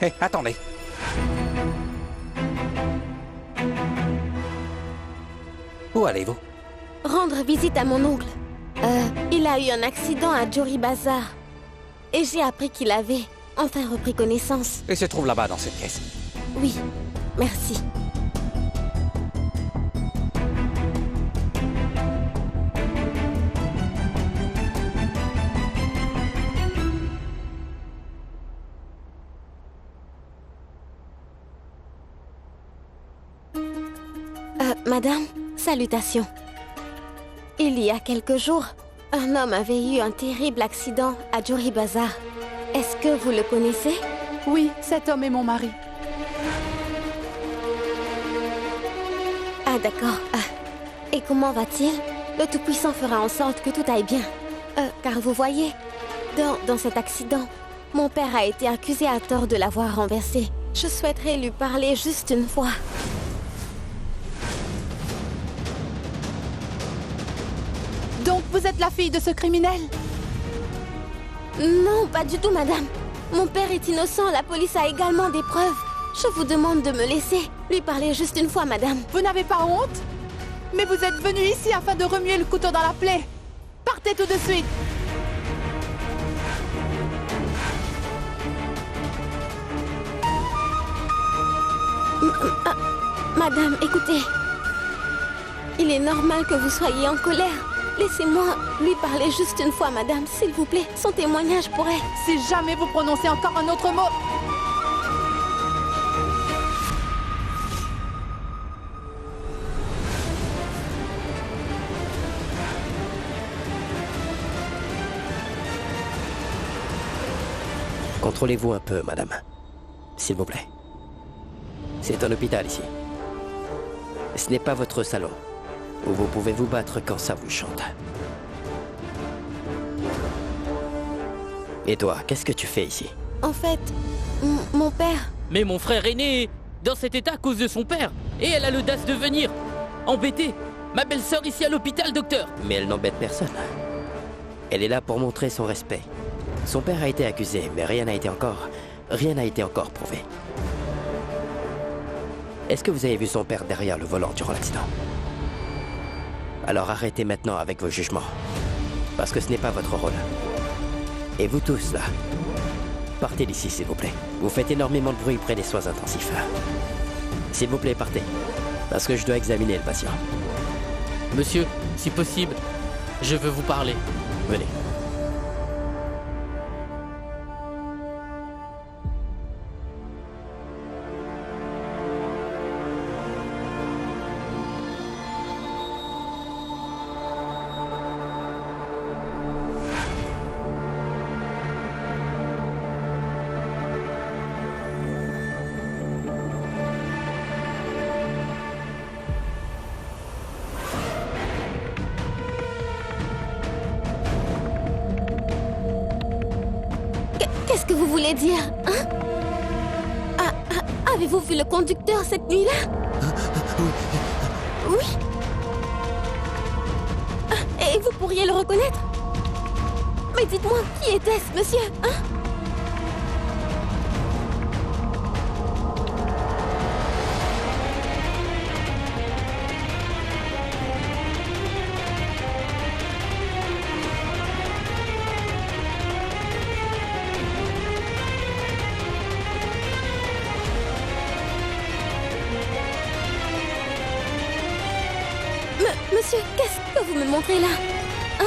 Hé, attendez. Où allez-vous? Rendre visite à mon oncle. Il a eu un accident à Jory Bazar. Et j'ai appris qu'il avait enfin repris connaissance. Il se trouve là-bas dans cette pièce. Oui, merci. Madame, salutations. Il y a quelques jours, un homme avait eu un terrible accident à Jory Bazar. Est-ce que vous le connaissez? Oui, cet homme est mon mari. Ah d'accord. Et comment va-t-il? Le Tout-Puissant fera en sorte que tout aille bien. Car vous voyez, dans cet accident, mon père a été accusé à tort de l'avoir renversé. Je souhaiterais lui parler juste une fois. Donc vous êtes la fille de ce criminel? Non, pas du tout, madame. Mon père est innocent, la police a également des preuves. Je vous demande de me laisser lui parler juste une fois, madame. Vous n'avez pas honte? Mais vous êtes venu ici afin de remuer le couteau dans la plaie. Partez tout de suite. Madame, écoutez. Il est normal que vous soyez en colère. Laissez-moi lui parler juste une fois, madame, s'il vous plaît. Son témoignage pourrait... Si jamais vous prononcez encore un autre mot... Contrôlez-vous un peu, madame. S'il vous plaît. C'est un hôpital ici. Ce n'est pas votre salon, où vous pouvez vous battre quand ça vous chante. Et toi, qu'est-ce que tu fais ici? En fait, mon père... Mais mon frère aîné est dans cet état à cause de son père. Et elle a l'audace de venir embêter ma belle-sœur ici à l'hôpital, docteur. Mais elle n'embête personne. Elle est là pour montrer son respect. Son père a été accusé, mais rien n'a été encore prouvé. Est-ce que vous avez vu son père derrière le volant durant l'accident? Alors arrêtez maintenant avec vos jugements. Parce que ce n'est pas votre rôle. Et vous tous, là, partez d'ici, s'il vous plaît. Vous faites énormément de bruit près des soins intensifs. S'il vous plaît, partez. Parce que je dois examiner le patient. Monsieur, si possible, je veux vous parler. Venez. Qu'est-ce que vous voulez dire, hein? Avez-vous vu le conducteur cette nuit-là? Oui. Et vous pourriez le reconnaître? Mais dites-moi, qui était-ce, monsieur, hein? Monsieur, qu'est-ce que vous me montrez là? Hein?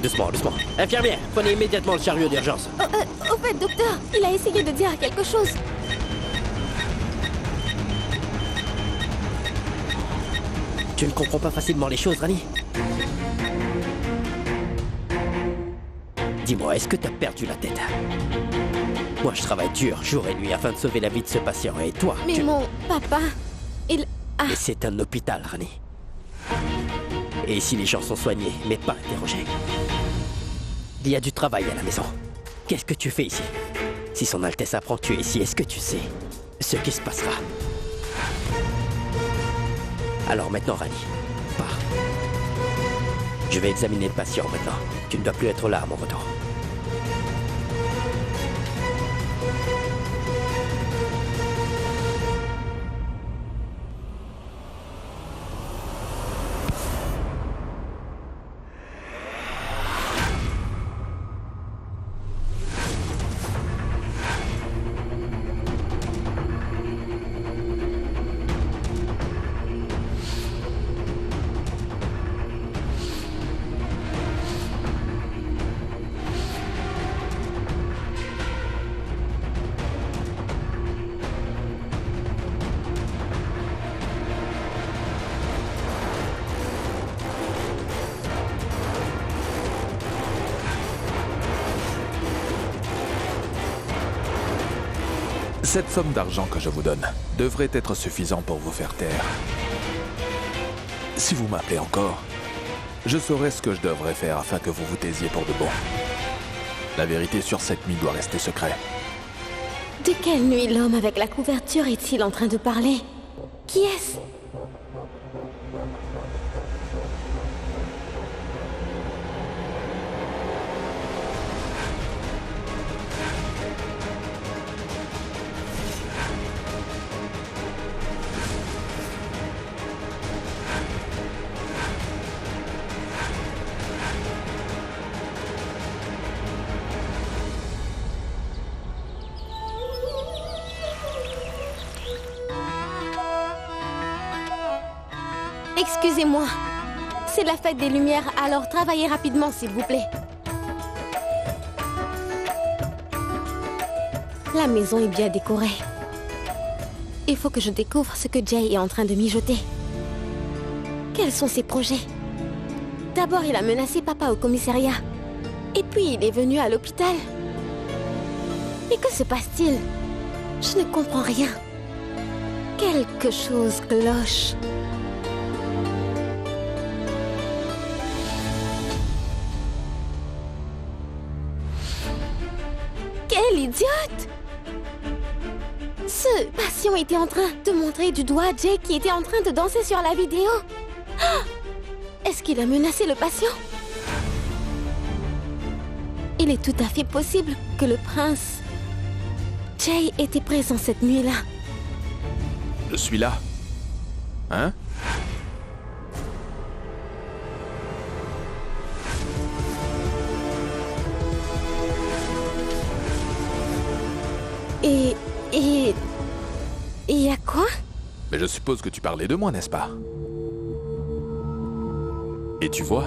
Doucement, doucement. Infirmière, prenez immédiatement le chariot d'urgence. Au fait, docteur, il a essayé de dire quelque chose. Tu ne comprends pas facilement les choses, Rani? Dis-moi, est-ce que t'as perdu la tête? Moi, je travaille dur, jour et nuit, afin de sauver la vie de ce patient. Et toi, Mais mon papa, il a... Mais c'est un hôpital, Rani. Et ici, les gens sont soignés, mais pas interrogés. Il y a du travail à la maison. Qu'est-ce que tu fais ici? Si son Altesse apprend que tu es ici, est-ce que tu sais ce qui se passera? Alors maintenant, Rani, pars. Je vais examiner le patient maintenant. Tu ne dois plus être là à mon retour. Cette somme d'argent que je vous donne devrait être suffisante pour vous faire taire. Si vous m'appelez encore, je saurai ce que je devrais faire afin que vous vous taisiez pour de bon. La vérité sur cette nuit doit rester secret. De quelle nuit l'homme avec la couverture est-il en train de parler? Qui est-ce? Excusez-moi. C'est la fête des Lumières, alors travaillez rapidement, s'il vous plaît. La maison est bien décorée. Il faut que je découvre ce que Jay est en train de mijoter. Quels sont ses projets? D'abord, il a menacé papa au commissariat. Et puis, il est venu à l'hôpital. Et que se passe-t-il? Je ne comprends rien. Quelque chose cloche. Quelle idiote! Ce patient était en train de montrer du doigt Jay qui était en train de danser sur la vidéo. Ah! Est-ce qu'il a menacé le patient? Il est tout à fait possible que le prince Jay était présent cette nuit-là. Je suis là. Hein? Et il y a quoi? Mais je suppose que tu parlais de moi, n'est-ce pas? Et tu vois?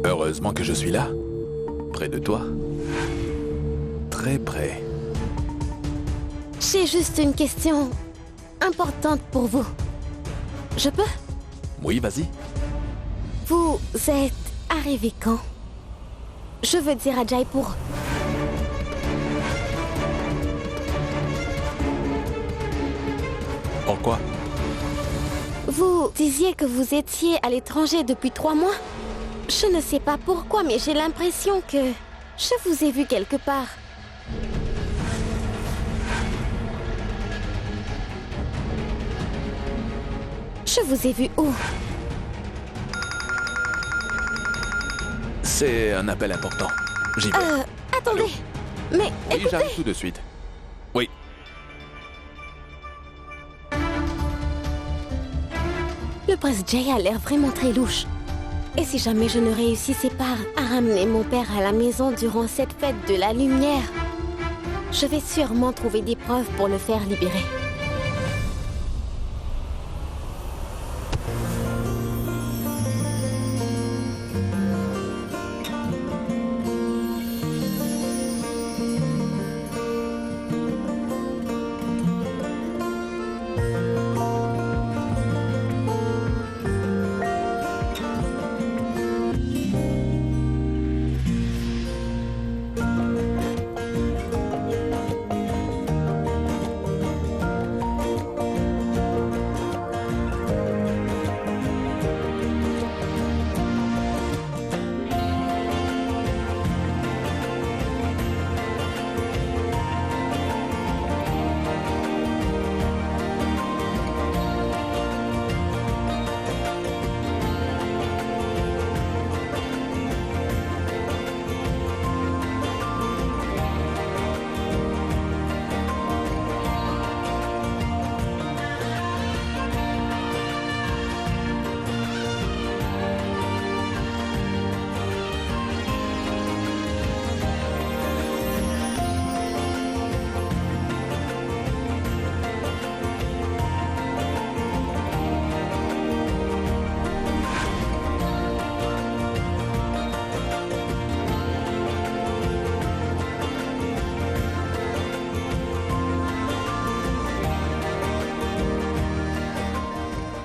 Heureusement que je suis là. Près de toi. Très près. J'ai juste une question importante pour vous. Je peux? Oui, vas-y. Vous êtes arrivé quand? Je veux dire à Jaipur. Pourquoi? Vous disiez que vous étiez à l'étranger depuis 3 mois? Je ne sais pas pourquoi, mais j'ai l'impression que je vous ai vu quelque part. Je vous ai vu où? C'est un appel important. J'y vais. Attendez. Mais Oui, écoutez. j'arrive tout de suite. Oui. Le prince Jay a l'air vraiment très louche. Et si jamais je ne réussissais pas à ramener mon père à la maison durant cette fête de la lumière, je vais sûrement trouver des preuves pour le faire libérer.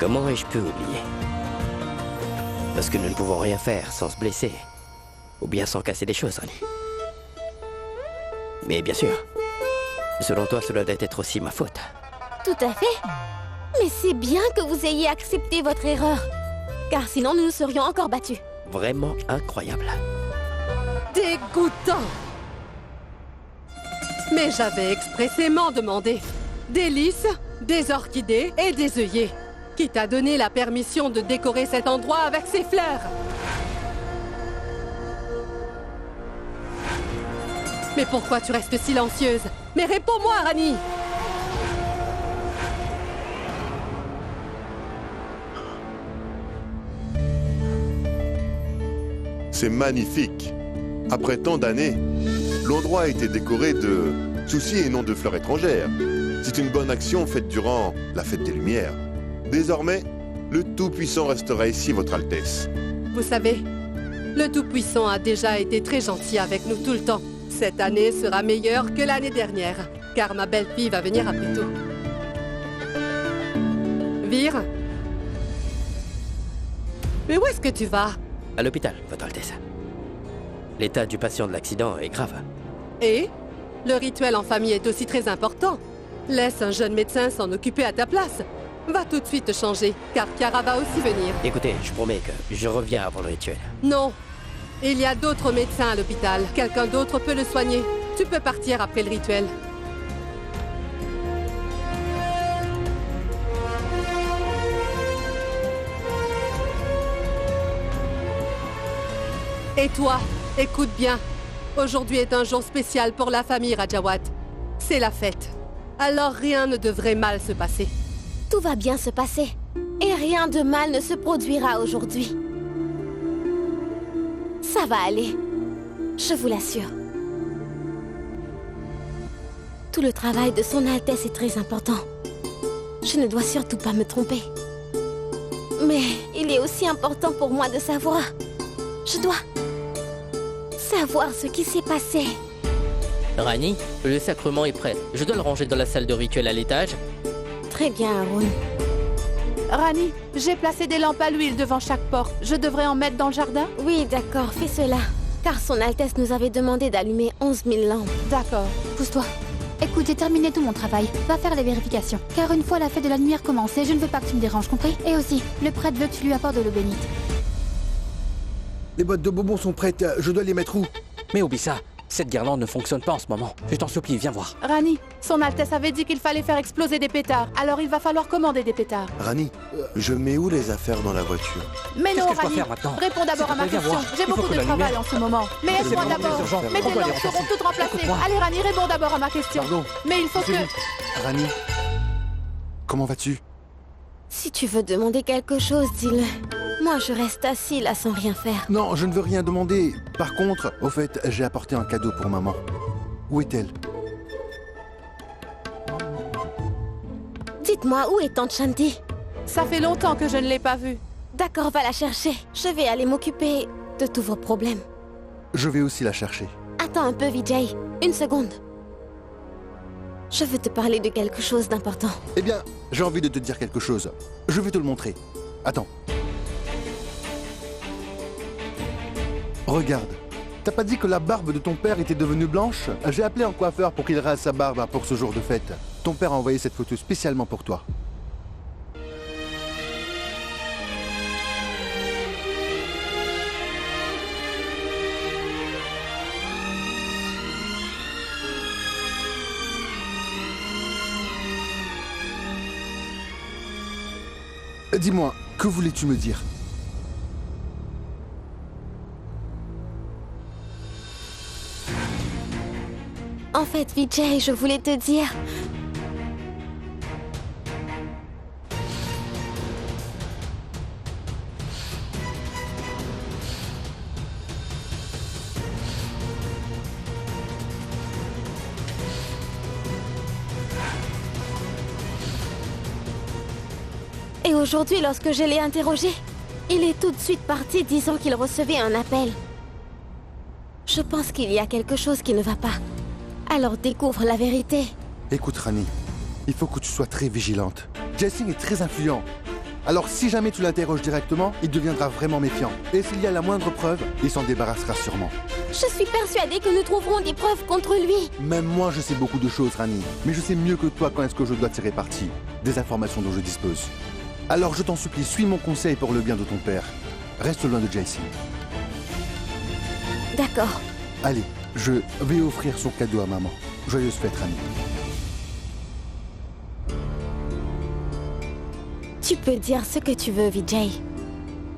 Comment ai-je pu oublier? Parce que nous ne pouvons rien faire sans se blesser. Ou bien sans casser des choses, Rani. Mais bien sûr, selon toi, cela doit être aussi ma faute. Tout à fait. Mais c'est bien que vous ayez accepté votre erreur. Car sinon, nous nous serions encore battus. Vraiment incroyable. Dégoûtant! Mais j'avais expressément demandé des lys, des orchidées et des œillets. Qui t'a donné la permission de décorer cet endroit avec ses fleurs? Mais pourquoi tu restes silencieuse? Mais réponds-moi, Rani! C'est magnifique. Après tant d'années, l'endroit a été décoré de soucis et non de fleurs étrangères. C'est une bonne action faite durant la fête des Lumières. Désormais, le Tout-Puissant restera ici, Votre Altesse. Vous savez, le Tout-Puissant a déjà été très gentil avec nous tout le temps. Cette année sera meilleure que l'année dernière, car ma belle-fille va venir après tout. Vir? Mais où est-ce que tu vas? À l'hôpital, Votre Altesse. L'état du patient de l'accident est grave. Et le rituel en famille est aussi très important. Laisse un jeune médecin s'en occuper à ta place. Va tout de suite te changer, car Kiara va aussi venir. Écoutez, je promets que je reviens avant le rituel. Non. Il y a d'autres médecins à l'hôpital. Quelqu'un d'autre peut le soigner. Tu peux partir après le rituel. Et toi, écoute bien. Aujourd'hui est un jour spécial pour la famille Rajawat. C'est la fête. Alors rien ne devrait mal se passer. Tout va bien se passer. Et rien de mal ne se produira aujourd'hui. Ça va aller. Je vous l'assure. Tout le travail de Son Altesse est très important. Je ne dois surtout pas me tromper. Mais il est aussi important pour moi de savoir. Je dois savoir ce qui s'est passé. Rani, le sacrement est prêt. Je dois le ranger dans la salle de rituel à l'étage. Très bien, Haroun. Rani, j'ai placé des lampes à l'huile devant chaque porte. Je devrais en mettre dans le jardin? Oui, d'accord, fais cela. Car Son Altesse nous avait demandé d'allumer 11 000 lampes. D'accord. Pousse-toi. Écoute, j'ai terminé tout mon travail. Va faire les vérifications. Car une fois la fête de la lumière commencée, je ne veux pas que tu me déranges, compris? Et aussi, le prêtre veut que tu lui apportes de l'eau bénite. Les boîtes de bonbons sont prêtes, je dois les mettre où? Mais Obissa, cette guirlande ne fonctionne pas en ce moment. Je t'en supplie, viens voir. Rani, Son Altesse avait dit qu'il fallait faire exploser des pétards. Alors il va falloir commander des pétards. Rani, je mets où les affaires dans la voiture? Mais non, Qu'est-ce que je dois Rani, faire maintenant? réponds d'abord à ma S'il te plaît, viens question. voir. J'ai Il faut beaucoup que de la travail lumière- en ce moment. Mais C'est aide-moi vraiment d'abord. très urgent. Mais On tes doit les lampes seront remplacer. toutes remplacées. Écoute-moi. Allez, Rani, réponds d'abord à ma question. Pardon. Mais il faut que... Désolé. Rani, comment vas-tu? Si tu veux demander quelque chose, dis-le. Moi, je reste assis là sans rien faire. Non, je ne veux rien demander. Par contre, au fait, j'ai apporté un cadeau pour maman. Où est-elle? Dites-moi, où est Tante Shanti? Ça fait longtemps que je ne l'ai pas vue. D'accord, va la chercher. Je vais aller m'occuper de tous vos problèmes. Je vais aussi la chercher. Attends un peu, Vijay. Une seconde. Je veux te parler de quelque chose d'important. Eh bien, j'ai envie de te dire quelque chose. Je vais te le montrer. Attends. Regarde. T'as pas dit que la barbe de ton père était devenue blanche? J'ai appelé un coiffeur pour qu'il rase sa barbe pour ce jour de fête. Ton père a envoyé cette photo spécialement pour toi. Dis-moi, que voulais-tu me dire? En fait, Vijay, je voulais te dire... Et aujourd'hui, lorsque je l'ai interrogé, il est tout de suite parti disant qu'il recevait un appel. Je pense qu'il y a quelque chose qui ne va pas. Alors découvre la vérité. Écoute, Rani, il faut que tu sois très vigilante. Jessie est très influent. Alors si jamais tu l'interroges directement, il deviendra vraiment méfiant. Et s'il y a la moindre preuve, il s'en débarrassera sûrement. Je suis persuadée que nous trouverons des preuves contre lui. Même moi, je sais beaucoup de choses, Rani. Mais je sais mieux que toi quand est-ce que je dois tirer parti des informations dont je dispose. Alors je t'en supplie, suis mon conseil pour le bien de ton père. Reste loin de Jason. D'accord. Allez, je vais offrir son cadeau à maman. Joyeuse fête, Rani. Tu peux dire ce que tu veux, Vijay.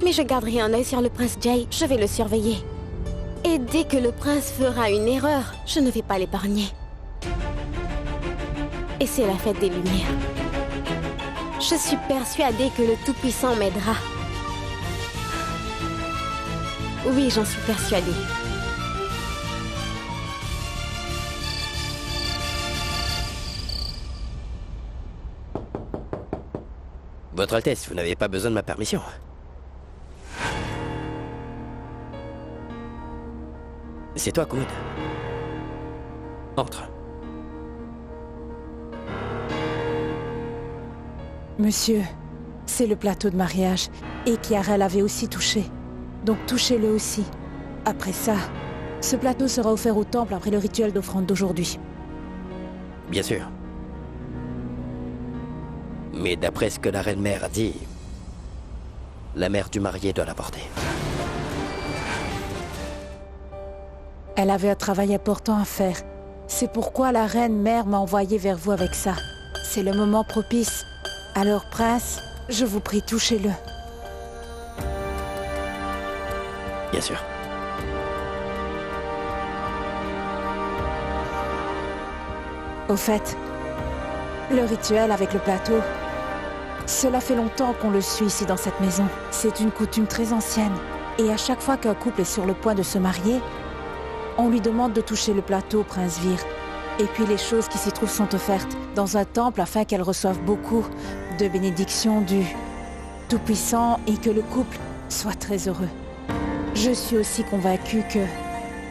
Mais je garderai un œil sur le prince Jay, je vais le surveiller. Et dès que le prince fera une erreur, je ne vais pas l'épargner. Et c'est la fête des Lumières. Je suis persuadée que le Tout-Puissant m'aidera. Oui, j'en suis persuadée. Votre Altesse, vous n'avez pas besoin de ma permission. C'est toi, Komoud. Entre. Monsieur, c'est le plateau de mariage. Et Kiara l'avait aussi touché. Donc touchez-le aussi. Après ça, ce plateau sera offert au temple après le rituel d'offrande d'aujourd'hui. Bien sûr. Mais d'après ce que la reine-mère a dit, la mère du marié doit l'apporter. Elle avait un travail important à faire. C'est pourquoi la reine-mère m'a envoyé vers vous avec ça. C'est le moment propice. Alors, prince, je vous prie, touchez-le. Bien sûr. Au fait, le rituel avec le plateau, cela fait longtemps qu'on le suit ici dans cette maison. C'est une coutume très ancienne. Et à chaque fois qu'un couple est sur le point de se marier, on lui demande de toucher le plateau, prince Vir. Et puis les choses qui s'y trouvent sont offertes dans un temple afin qu'elles reçoivent beaucoup de bénédictions du Tout-Puissant et que le couple soit très heureux. Je suis aussi convaincue que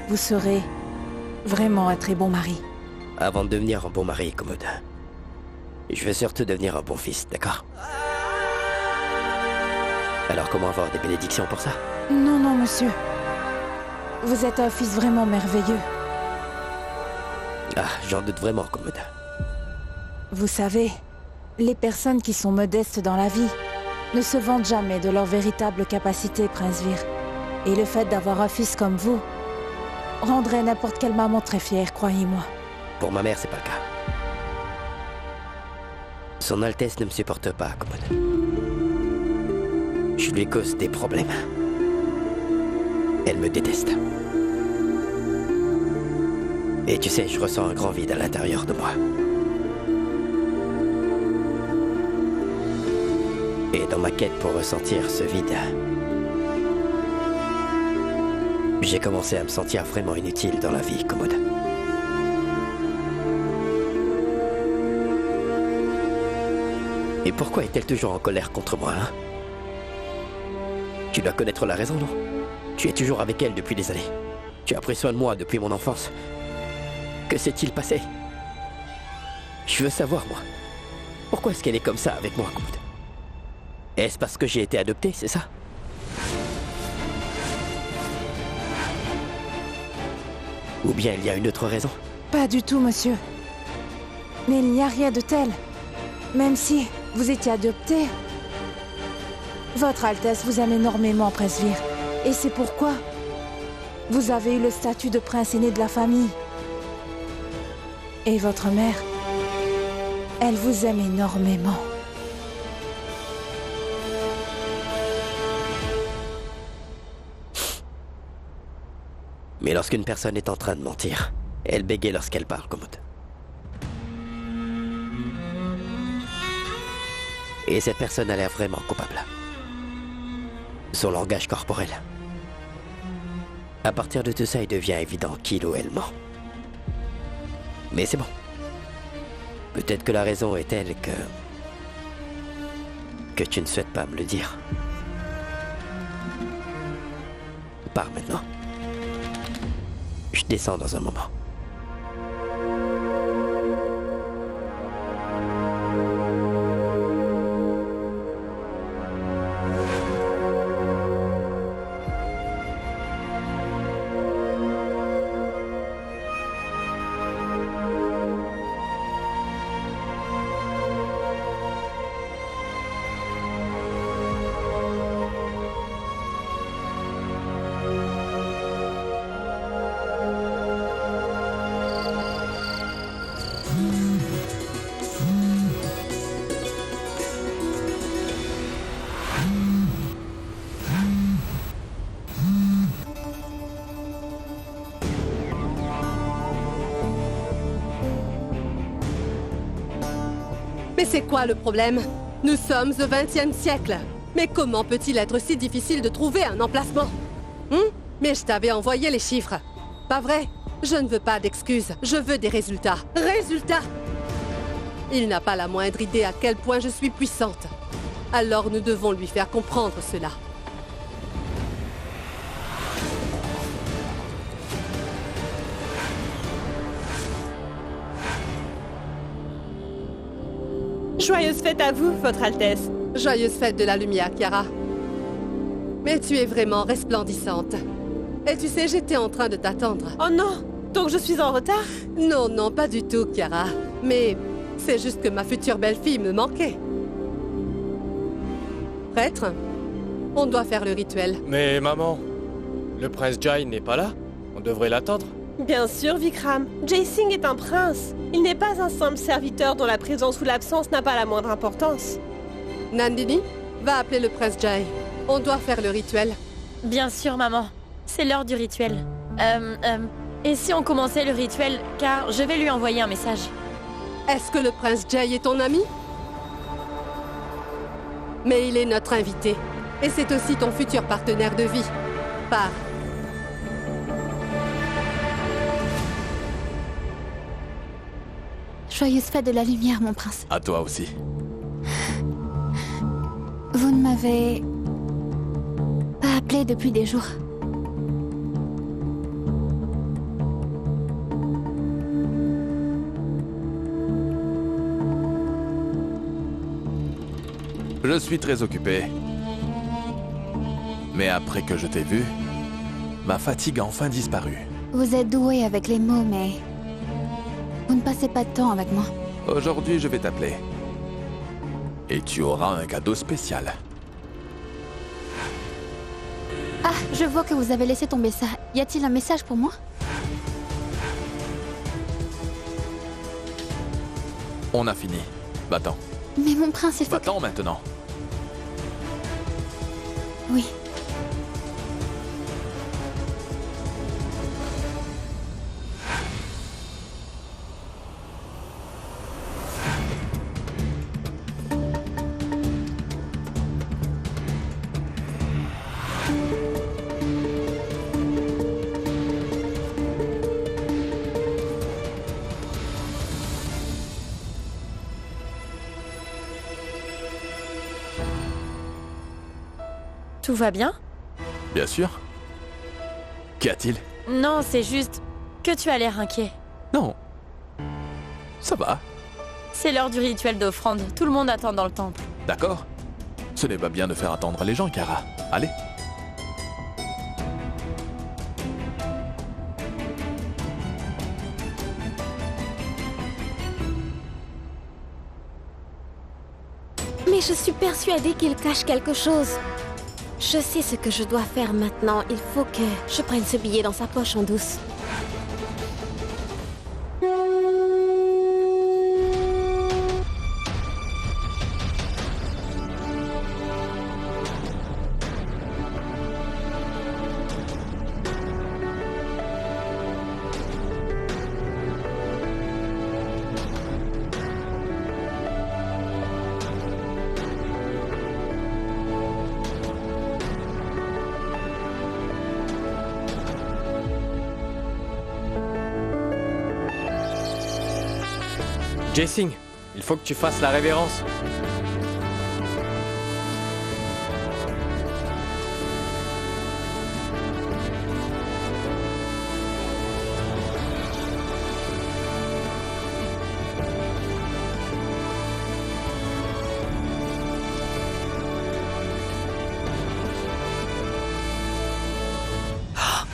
vous serez vraiment un très bon mari. Avant de devenir un bon mari, Komoud, je veux surtout devenir un bon fils, d'accord? Alors comment avoir des bénédictions pour ça? Non, non, monsieur. Vous êtes un fils vraiment merveilleux. Ah, j'en doute vraiment, Komoud. Vous savez, les personnes qui sont modestes dans la vie ne se vantent jamais de leur véritable capacité, prince Vir. Et le fait d'avoir un fils comme vous rendrait n'importe quelle maman très fière, croyez-moi. Pour ma mère, c'est pas le cas. Son Altesse ne me supporte pas, Komoud. Je lui cause des problèmes. Elle me déteste. Et tu sais, je ressens un grand vide à l'intérieur de moi. Et dans ma quête pour ressentir ce vide, j'ai commencé à me sentir vraiment inutile dans la vie, Komoud. Et pourquoi est-elle toujours en colère contre moi, hein? Tu dois connaître la raison, non? Tu es toujours avec elle depuis des années. Tu as pris soin de moi depuis mon enfance. Que s'est-il passé? Je veux savoir, moi. Pourquoi est-ce qu'elle est comme ça avec moi, Komoud? Est-ce parce que j'ai été adopté, c'est ça? Ou bien il y a une autre raison? Pas du tout, monsieur. Mais il n'y a rien de tel. Même si vous étiez adopté, votre Altesse vous aime énormément, prince Vir. Et c'est pourquoi vous avez eu le statut de prince aîné de la famille. Et votre mère, elle vous aime énormément. Mais lorsqu'une personne est en train de mentir, elle bégaye lorsqu'elle parle, Komoud. Et cette personne a l'air vraiment coupable. Son langage corporel. À partir de tout ça, il devient évident qu'il ou elle ment. Mais c'est bon. Peut-être que la raison est telle que tu ne souhaites pas me le dire. Pars maintenant. Je descends dans un moment. C'est quoi le problème? Nous sommes au XXe siècle. Mais comment peut-il être si difficile de trouver un emplacement? Mais je t'avais envoyé les chiffres. Pas vrai? Je ne veux pas d'excuses. Je veux des résultats. Résultats! Il n'a pas la moindre idée à quel point je suis puissante. Alors nous devons lui faire comprendre cela. Joyeuse fête à vous, Votre Altesse. Joyeuse fête de la lumière, Kiara. Mais tu es vraiment resplendissante. Et tu sais, j'étais en train de t'attendre. Oh non! Donc je suis en retard? Non, non, pas du tout, Kiara. Mais c'est juste que ma future belle-fille me manquait. Prêtre, on doit faire le rituel. Mais maman, le prince Jai n'est pas là. On devrait l'attendre. Bien sûr, Vikram. Jai Singh est un prince. Il n'est pas un simple serviteur dont la présence ou l'absence n'a pas la moindre importance. Nandini, va appeler le prince Jai. On doit faire le rituel. Bien sûr, maman. C'est l'heure du rituel. Et si on commençait le rituel, car je vais lui envoyer un message. Est-ce que le prince Jai est ton ami? Mais il est notre invité. Et c'est aussi ton futur partenaire de vie. Pars. Joyeuse fête de la lumière, mon prince. À toi aussi. Vous ne m'avez pas appelé depuis des jours. Je suis très occupé. Mais après que je t'ai vu, ma fatigue a enfin disparu. Vous êtes doué avec les mots, mais vous ne passez pas de temps avec moi. Aujourd'hui, je vais t'appeler. Et tu auras un cadeau spécial. Ah, je vois que vous avez laissé tomber ça. Y a-t-il un message pour moi? On a fini. Va-t'en. Mais mon prince, il faut... Va-t'en maintenant. Oui. Tout va bien? Bien sûr. Qu'y a-t-il? Non, c'est juste que tu as l'air inquiet. Non. Ça va. C'est l'heure du rituel d'offrande. Tout le monde attend dans le temple. D'accord. Ce n'est pas bien de faire attendre les gens, Kara. Allez. Mais je suis persuadée qu'il cache quelque chose. Je sais ce que je dois faire maintenant. Il faut que je prenne ce billet dans sa poche en douce. Jai Singh, il faut que tu fasses la révérence.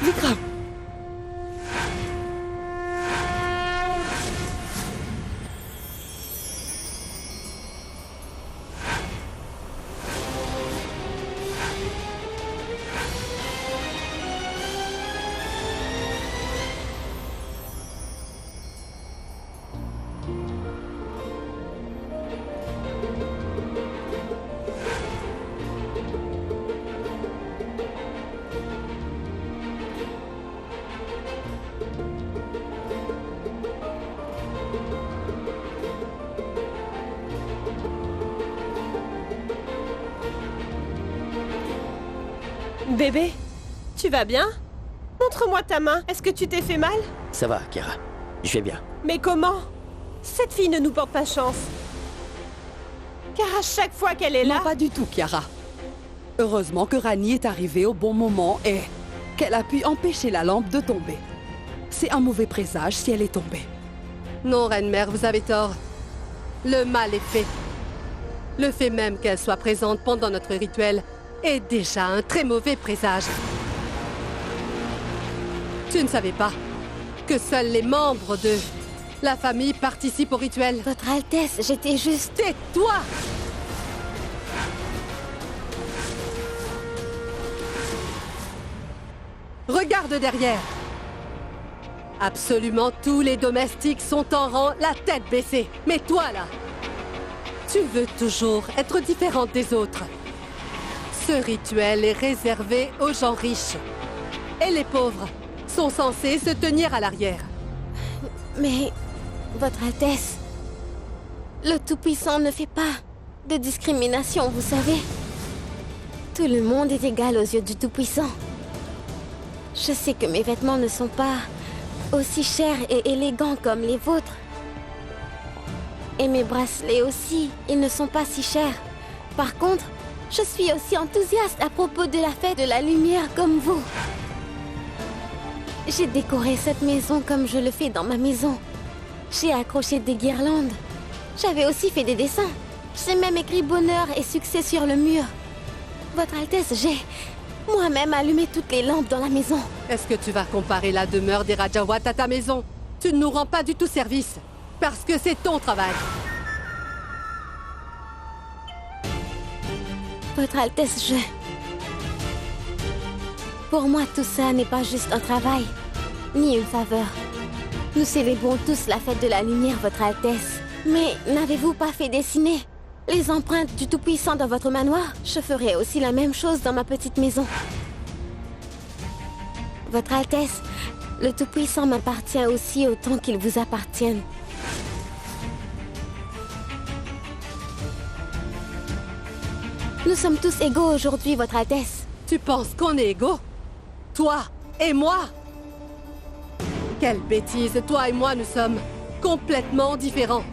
Vikram! Bébé, tu vas bien? Montre-moi ta main. Est-ce que tu t'es fait mal? Ça va, Kira. Je vais bien. Mais comment? Cette fille ne nous porte pas chance. Car à chaque fois qu'elle est là... Non, pas du tout, Kiara. Heureusement que Rani est arrivée au bon moment et qu'elle a pu empêcher la lampe de tomber. C'est un mauvais présage si elle est tombée. Non, Reine-Mère, vous avez tort. Le mal est fait. Le fait même qu'elle soit présente pendant notre rituel est déjà un très mauvais présage. Tu ne savais pas que seuls les membres de la famille participent au rituel. Votre Altesse, j'étais juste... Tais-toi! Regarde derrière. Absolument tous les domestiques sont en rang, la tête baissée. Mais toi, là, tu veux toujours être différente des autres. Ce rituel est réservé aux gens riches. Et les pauvres sont censés se tenir à l'arrière. Mais, Votre Altesse, le Tout-Puissant ne fait pas de discrimination, vous savez. Tout le monde est égal aux yeux du Tout-Puissant. Je sais que mes vêtements ne sont pas aussi chers et élégants comme les vôtres. Et mes bracelets aussi, ils ne sont pas si chers. Par contre, je suis aussi enthousiaste à propos de la fête de la lumière comme vous. J'ai décoré cette maison comme je le fais dans ma maison. J'ai accroché des guirlandes. J'avais aussi fait des dessins. J'ai même écrit bonheur et succès sur le mur. Votre Altesse, j'ai moi-même allumé toutes les lampes dans la maison. Est-ce que tu vas comparer la demeure des Rajawat à ta maison? Tu ne nous rends pas du tout service, parce que c'est ton travail. Votre Altesse, Pour moi, tout ça n'est pas juste un travail, ni une faveur. Nous célébrons tous la fête de la lumière, Votre Altesse. Mais n'avez-vous pas fait dessiner les empreintes du Tout-Puissant dans votre manoir? Je ferai aussi la même chose dans ma petite maison. Votre Altesse, le Tout-Puissant m'appartient aussi autant qu'il vous appartienne. Nous sommes tous égaux aujourd'hui, Votre Altesse. Tu penses qu'on est égaux? Toi et moi? Quelle bêtise! Toi et moi, nous sommes complètement différents.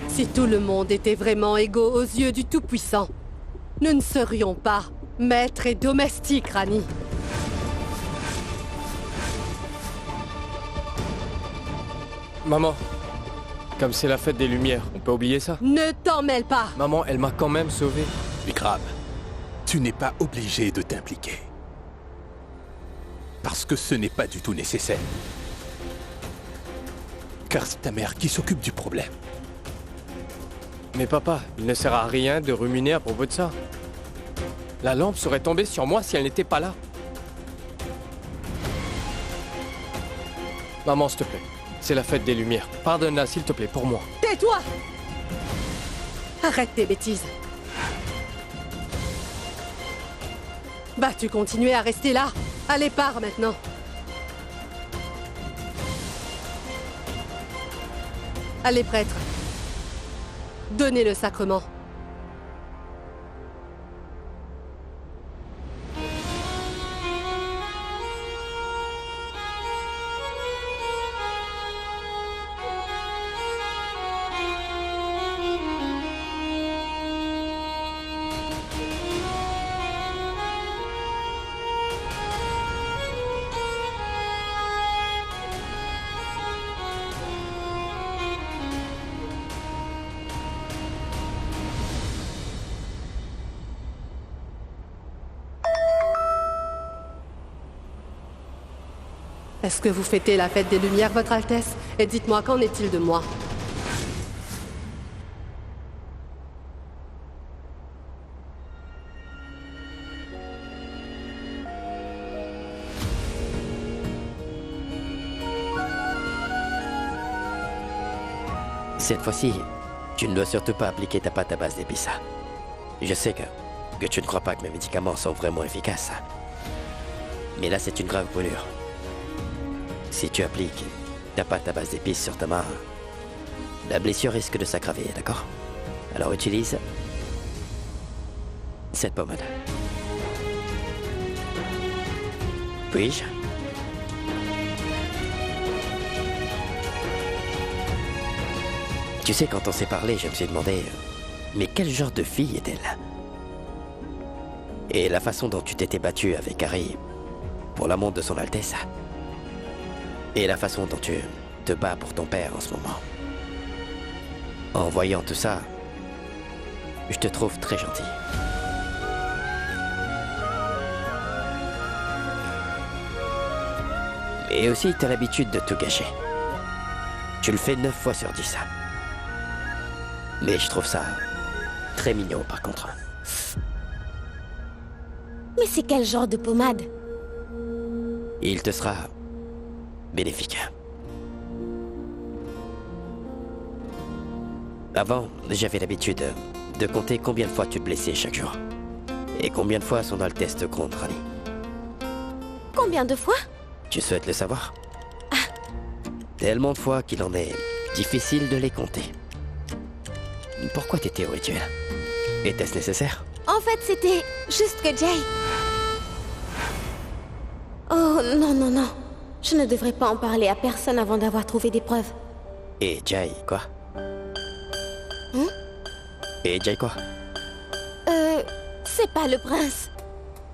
Si tout le monde était vraiment égaux aux yeux du Tout-Puissant, nous ne serions pas maîtres et domestiques, Rani. Maman, comme c'est la fête des Lumières, on peut oublier ça? Ne t'en mêle pas! Maman, elle m'a quand même sauvé. Vikram, tu n'es pas obligé de t'impliquer. Parce que ce n'est pas du tout nécessaire. Car c'est ta mère qui s'occupe du problème. Mais papa, il ne sert à rien de ruminer à propos de ça. La lampe serait tombée sur moi si elle n'était pas là. Maman, s'il te plaît, c'est la fête des Lumières. Pardonne-la, s'il te plaît, pour moi. Tais-toi! Arrête tes bêtises. Vas-tu continuer à rester là? Allez, pars maintenant. Allez, prêtre. Donnez le sacrement. Est-ce que vous fêtez la fête des Lumières, Votre Altesse? Et dites-moi, qu'en est-il de moi? Cette fois-ci, tu ne dois surtout pas appliquer ta pâte à base d'épices. Je sais que tu ne crois pas que mes médicaments sont vraiment efficaces. Mais là, c'est une grave brûlure. Si tu appliques ta pâte à base d'épices sur ta main, la blessure risque de s'aggraver, d'accord? Alors utilise cette pommade. Puis-je? Tu sais, quand on s'est parlé, je me suis demandé... mais quel genre de fille est-elle? Et la façon dont tu t'étais battue avec Harry pour la montre de son Altesse. Et la façon dont tu te bats pour ton père en ce moment. En voyant tout ça, je te trouve très gentil. Et aussi, t'as l'habitude de tout gâcher. Tu le fais 9 fois sur 10. Mais je trouve ça très mignon, par contre. Mais c'est quel genre de pommade? Il te sera bénéfique. Avant, j'avais l'habitude de compter combien de fois tu te blessais chaque jour. Et combien de fois son Altesse te gronde, Rani. Combien de fois? Tu souhaites le savoir? Tellement de fois qu'il en est difficile de les compter. Pourquoi t'étais au rituel? Était-ce nécessaire? En fait, c'était juste que Jay... Oh, non, non, non. Je ne devrais pas en parler à personne avant d'avoir trouvé des preuves. Et Jay, quoi? Et Jay, quoi? C'est pas le prince.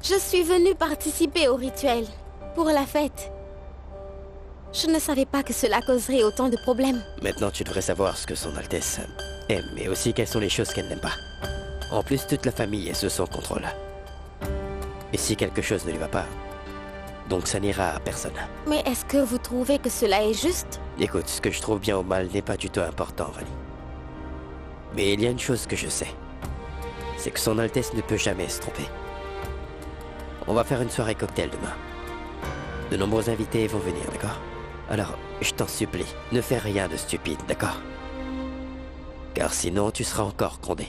Je suis venue participer au rituel. Pour la fête. Je ne savais pas que cela causerait autant de problèmes. Maintenant, tu devrais savoir ce que son Altesse aime, mais aussi quelles sont les choses qu'elle n'aime pas. En plus, toute la famille est sous son contrôle. Et si quelque chose ne lui va pas, donc ça n'ira à personne. Mais est-ce que vous trouvez que cela est juste? Écoute, ce que je trouve bien ou mal n'est pas du tout important, Rani. Mais il y a une chose que je sais. C'est que son Altesse ne peut jamais se tromper. On va faire une soirée cocktail demain. De nombreux invités vont venir, d'accord? Alors, je t'en supplie, ne fais rien de stupide, d'accord? Car sinon, tu seras encore grondé.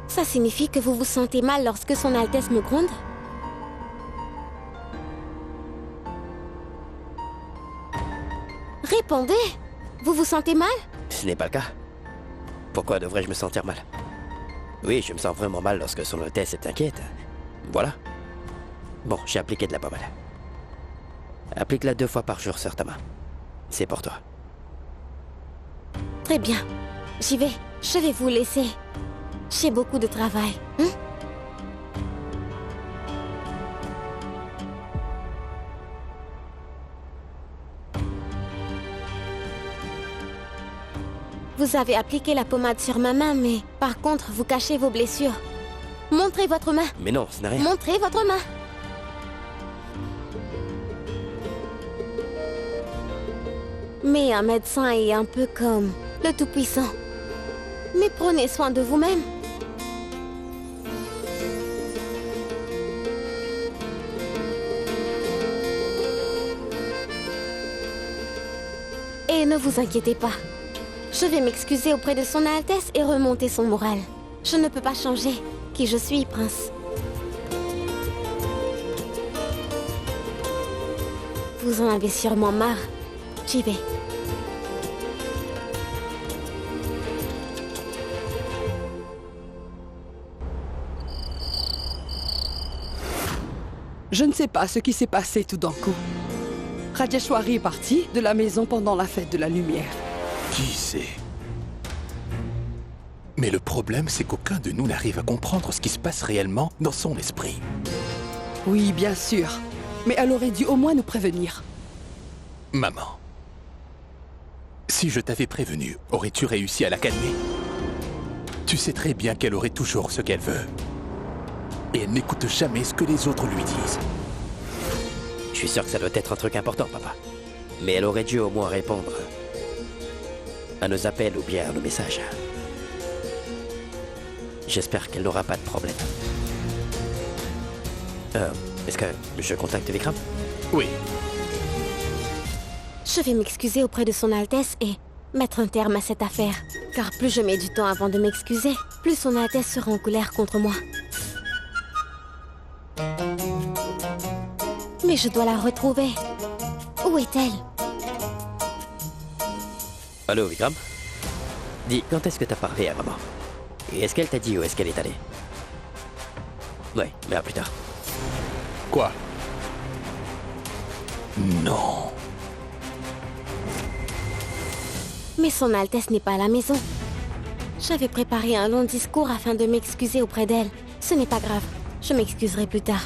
Ça signifie que vous vous sentez mal lorsque son Altesse me gronde? Répondez! Vous vous sentez mal? Ce n'est pas le cas. Pourquoi devrais-je me sentir mal? Oui, je me sens vraiment mal lorsque son Altesse est inquiète. Voilà. Bon, j'ai appliqué de la pommade. Applique-la 2 fois par jour sur ta main. C'est pour toi. Très bien. J'y vais. Je vais vous laisser. J'ai beaucoup de travail. Vous avez appliqué la pommade sur ma main, mais par contre, vous cachez vos blessures. Montrez votre main. Mais non, ce n'est rien. Montrez votre main. Mais un médecin est un peu comme le Tout-Puissant. Mais prenez soin de vous-même. Et ne vous inquiétez pas. Je vais m'excuser auprès de son Altesse et remonter son moral. Je ne peux pas changer qui je suis, prince. Vous en avez sûrement marre. J'y vais. Je ne sais pas ce qui s'est passé tout d'un coup. Rajeshwari est parti de la maison pendant la fête de la lumière. Qui sait? Mais le problème, c'est qu'aucun de nous n'arrive à comprendre ce qui se passe réellement dans son esprit. Oui, bien sûr. Mais elle aurait dû au moins nous prévenir. Maman, si je t'avais prévenu, aurais-tu réussi à la calmer? Tu sais très bien qu'elle aurait toujours ce qu'elle veut. Et elle n'écoute jamais ce que les autres lui disent. Je suis sûr que ça doit être un truc important, papa. Mais elle aurait dû au moins répondre à nos appels ou bien à nos messages. J'espère qu'elle n'aura pas de problème. Est-ce que je contacte Vikram? Oui. Je vais m'excuser auprès de son Altesse et mettre un terme à cette affaire. Car plus je mets du temps avant de m'excuser, plus son Altesse sera en colère contre moi. Mais je dois la retrouver. Où est-elle? Allô, Vikram? Dis, quand est-ce que t'as parlé à maman? Et est-ce qu'elle t'a dit où est-ce qu'elle est allée? Ouais, mais à plus tard. Quoi? Non. Mais son Altesse n'est pas à la maison. J'avais préparé un long discours afin de m'excuser auprès d'elle. Ce n'est pas grave, je m'excuserai plus tard.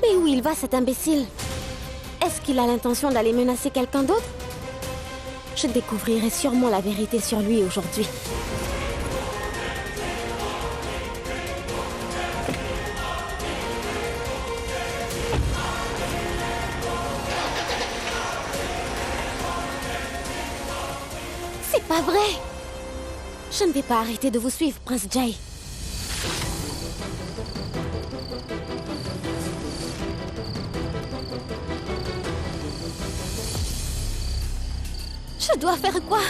Mais où il va, cet imbécile? Est-ce qu'il a l'intention d'aller menacer quelqu'un d'autre? Je découvrirai sûrement la vérité sur lui aujourd'hui. C'est pas vrai! Je ne vais pas arrêter de vous suivre, Prince Jay. Je dois faire quoi?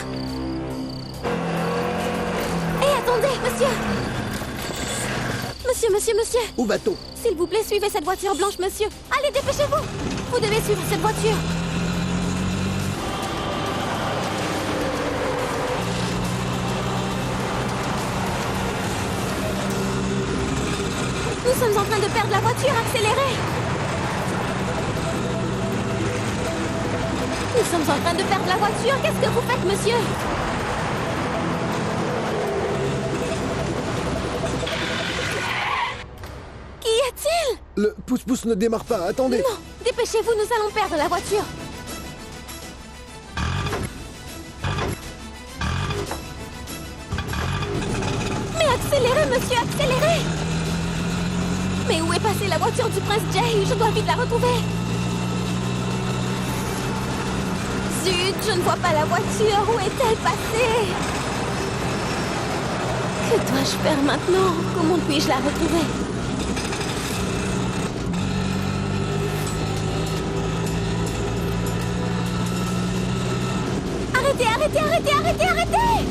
Hé, attendez, monsieur! Monsieur! Où va-t-on? S'il vous plaît, suivez cette voiture blanche, monsieur! Allez, dépêchez-vous! Vous devez suivre cette voiture! Nous sommes en train de perdre la voiture, accélérez! Nous sommes en train de perdre la voiture, qu'est-ce que vous faites, monsieur? Qu'y a-t-il? Le pouce-pouce ne démarre pas, attendez! Non, dépêchez-vous, nous allons perdre la voiture! Mais accélérez, monsieur, accélérez! Mais où est passée la voiture du Prince Jay? Je dois vite la retrouver! Zut, je ne vois pas la voiture. Où est-elle passée? Que dois-je faire maintenant? Comment puis-je la retrouver? Arrêtez!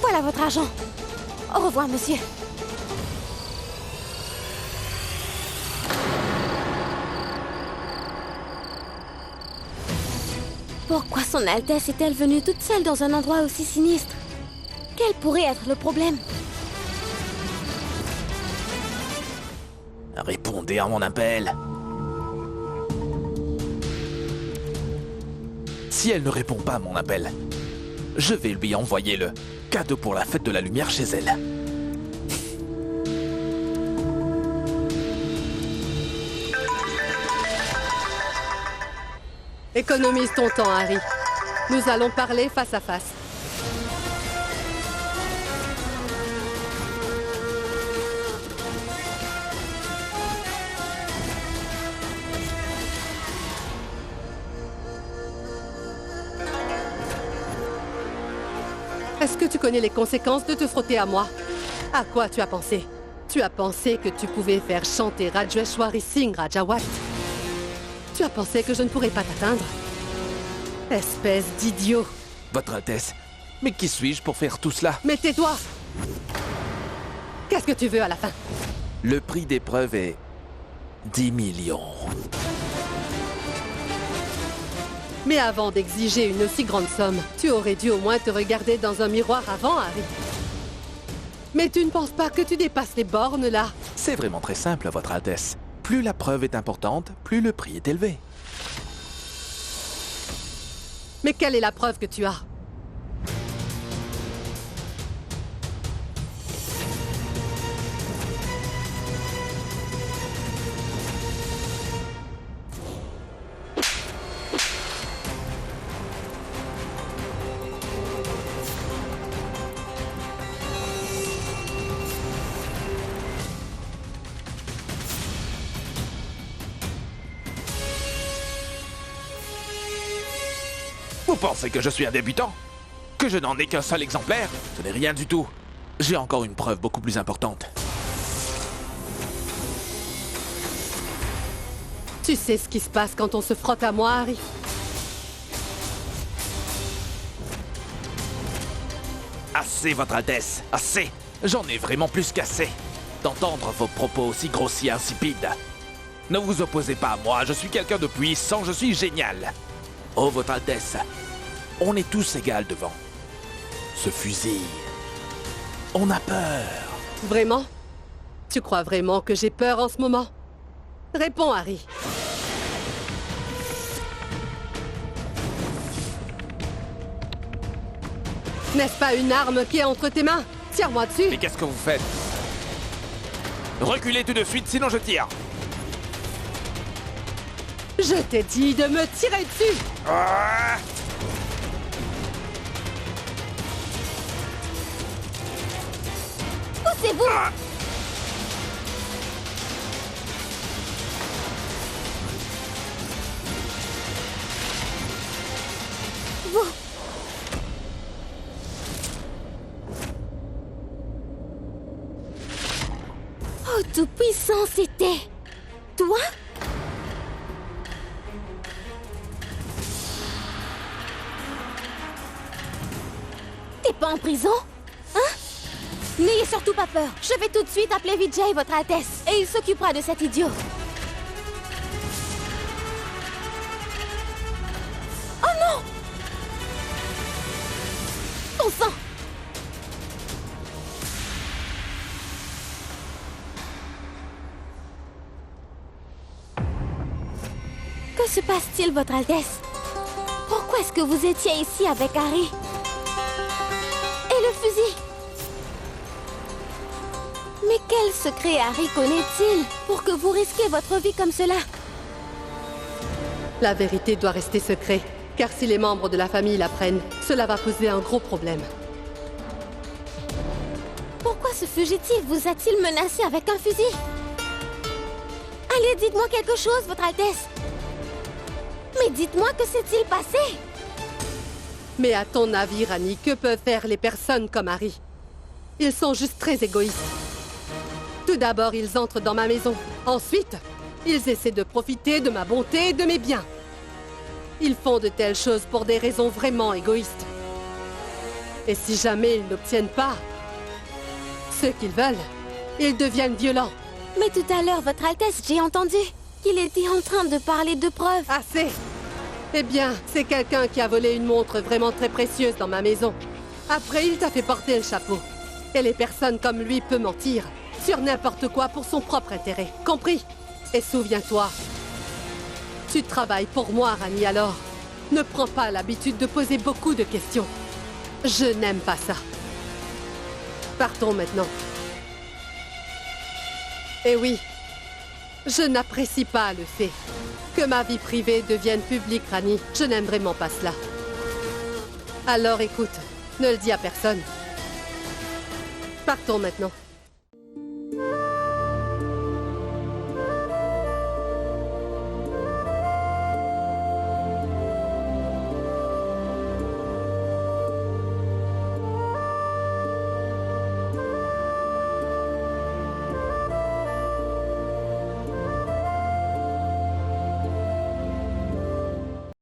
Voilà votre argent. Au revoir, monsieur. Pourquoi son Altesse est-elle venue toute seule dans un endroit aussi sinistre? Quel pourrait être le problème? Répondez à mon appel. Si elle ne répond pas à mon appel, je vais lui envoyer le cadeau pour la fête de la lumière chez elle. Économise ton temps, Harry. Nous allons parler face à face. Est-ce que tu connais les conséquences de te frotter à moi? À quoi tu as pensé? Tu as pensé que tu pouvais faire chanter Rajeshwari Singh Rajawat? Tu as pensé que je ne pourrais pas t'atteindre? Espèce d'idiot! Votre Altesse, mais qui suis-je pour faire tout cela? Mais tais-toi! Qu'est-ce que tu veux à la fin? Le prix d'épreuve est 10 millions. Mais avant d'exiger une aussi grande somme, tu aurais dû au moins te regarder dans un miroir avant, Harry. Mais tu ne penses pas que tu dépasses les bornes, là? C'est vraiment très simple, Votre Altesse. Plus la preuve est importante, plus le prix est élevé. Mais quelle est la preuve que tu as? Vous pensez que je suis un débutant? Que je n'en ai qu'un seul exemplaire? Ce n'est rien du tout. J'ai encore une preuve beaucoup plus importante. Tu sais ce qui se passe quand on se frotte à moi, Harry? Assez, Votre Altesse, assez! J'en ai vraiment plus qu'assez d'entendre vos propos aussi grossiers et insipides. Ne vous opposez pas à moi, je suis quelqu'un de puissant, je suis génial. Oh, votre Altesse, on est tous égaux devant ce fusil. On a peur. Vraiment? Tu crois vraiment que j'ai peur en ce moment? Réponds, Harry. N'est-ce pas une arme qui est entre tes mains? Tire-moi dessus. Mais qu'est-ce que vous faites? Reculez tout de suite, sinon je tire. Je t'ai dit de me tirer dessus. Ah! Poussez-vous. Vous. Oh, tout-puissant, c'était... toi? T'es pas en prison? Hein? N'ayez surtout pas peur. Je vais tout de suite appeler Vijay, votre Altesse, et il s'occupera de cet idiot. Oh non! Ton sang! Que se passe-t-il, votre Altesse? Pourquoi est-ce que vous étiez ici avec Harry? Et le fusil? Mais quel secret Harry connaît-il pour que vous risquiez votre vie comme cela? La vérité doit rester secrète, car si les membres de la famille l'apprennent, cela va poser un gros problème. Pourquoi ce fugitif vous a-t-il menacé avec un fusil? Allez, dites-moi quelque chose, votre Altesse. Mais dites-moi, que s'est-il passé? Mais à ton avis, Rani, que peuvent faire les personnes comme Harry? Ils sont juste très égoïstes. Tout d'abord, ils entrent dans ma maison. Ensuite, ils essaient de profiter de ma bonté et de mes biens. Ils font de telles choses pour des raisons vraiment égoïstes. Et si jamais ils n'obtiennent pas ce qu'ils veulent, ils deviennent violents. Mais tout à l'heure, votre Altesse, j'ai entendu qu'il était en train de parler de preuves. Assez! Eh bien, c'est quelqu'un qui a volé une montre vraiment très précieuse dans ma maison. Après, il t'a fait porter le chapeau. Et les personnes comme lui peuvent mentir sur n'importe quoi pour son propre intérêt. Compris? Et souviens-toi, tu travailles pour moi, Rani, alors ne prends pas l'habitude de poser beaucoup de questions. Je n'aime pas ça. Partons maintenant. Et oui, je n'apprécie pas le fait que ma vie privée devienne publique, Rani. Je n'aime vraiment pas cela. Alors écoute, ne le dis à personne. Partons maintenant.